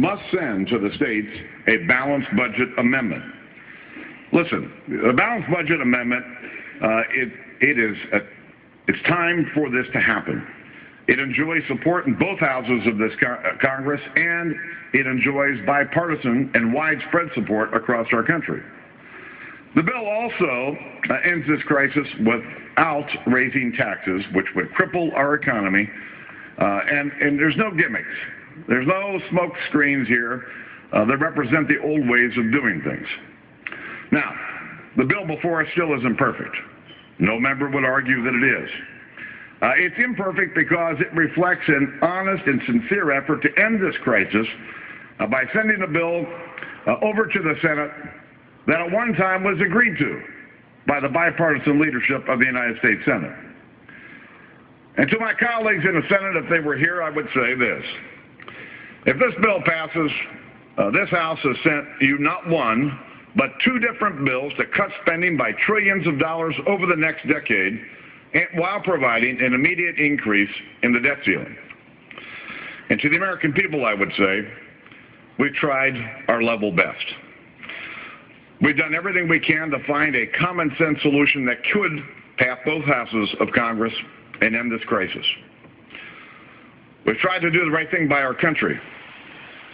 must send to the states a balanced budget amendment. Listen, a balanced budget amendment, it's time for this to happen. It enjoys support in both houses of this Congress, and it enjoys bipartisan and widespread support across our country. The bill also ends this crisis without raising taxes, which would cripple our economy, and there's no gimmicks. There's no smoke screens here that represent the old ways of doing things. Now, the bill before us still isn't perfect. No member would argue that it is. It's imperfect because it reflects an honest and sincere effort to end this crisis by sending a bill over to the Senate that at one time was agreed to by the bipartisan leadership of the United States Senate. And to my colleagues in the Senate, if they were here, I would say this. If this bill passes, this House has sent you not one, but two different bills to cut spending by trillions of dollars over the next decade, while providing an immediate increase in the debt ceiling. And to the American people, I would say, we've tried our level best. We've done everything we can to find a common sense solution that could pass both houses of Congress and end this crisis. We've tried to do the right thing by our country,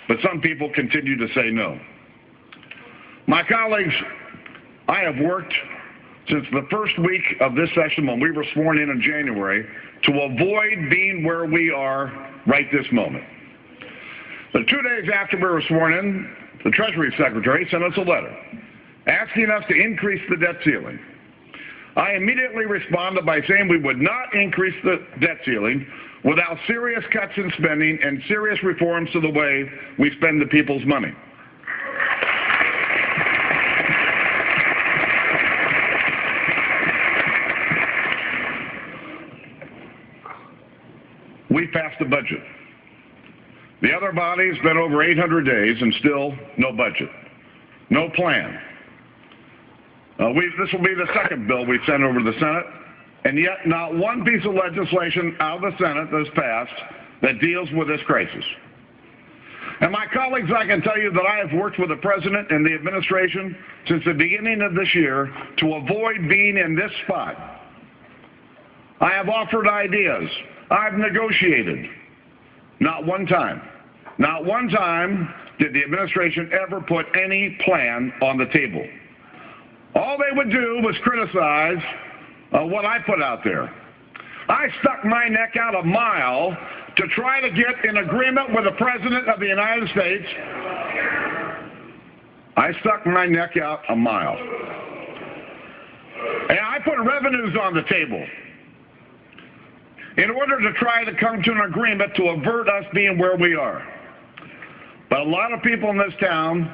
but some people continue to say no. My colleagues, I have worked since the first week of this session when we were sworn in January to avoid being where we are right this moment. But 2 days after we were sworn in, the Treasury Secretary sent us a letter asking us to increase the debt ceiling. I immediately responded by saying we would not increase the debt ceiling without serious cuts in spending and serious reforms to the way we spend the people's money. We passed the budget. The other body's been over 800 days and still no budget, no plan. This will be the second bill we sent over to the Senate, and yet not one piece of legislation out of the Senate that's passed that deals with this crisis. And my colleagues, I can tell you that I have worked with the President and the administration since the beginning of this year to avoid being in this spot. I have offered ideas. I've negotiated. Not one time did the administration ever put any plan on the table. All they would do was criticize what I put out there. I stuck my neck out a mile to try to get an agreement with the President of the United States. I stuck my neck out a mile. And I put revenues on the table in order to try to come to an agreement to avert us being where we are. But a lot of people in this town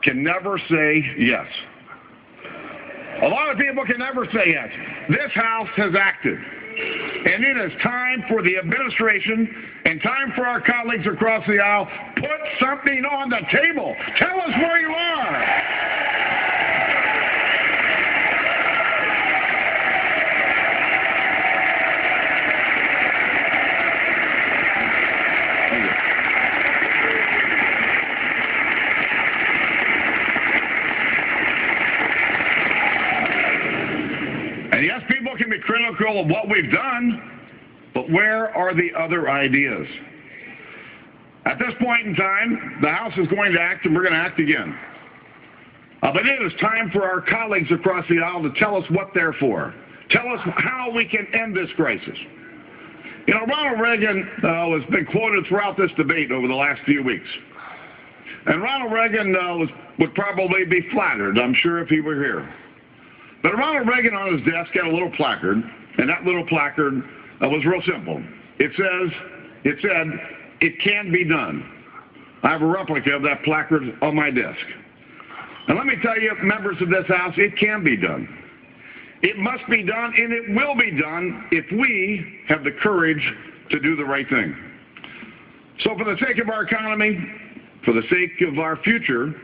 can never say yes. A lot of people can never say yes. This House has acted. And it is time for the administration and time for our colleagues across the aisle, put something on the table. Tell us where you are. And yes, people can be critical of what we've done, but where are the other ideas? At this point in time, the House is going to act, and we're going to act again. But it is time for our colleagues across the aisle to tell us what they're for. Tell us how we can end this crisis. You know, Ronald Reagan has been quoted throughout this debate over the last few weeks. And Ronald Reagan would probably be flattered, I'm sure, if he were here. But Ronald Reagan on his desk had a little placard, and that little placard was real simple. It said, "It can be done." I have a replica of that placard on my desk. And let me tell you, members of this House, it can be done. It must be done, and it will be done if we have the courage to do the right thing. So for the sake of our economy, for the sake of our future,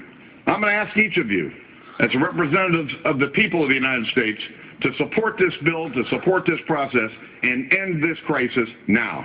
I'm going to ask each of you, as representatives of the people of the United States, to support this bill, to support this process, and end this crisis now.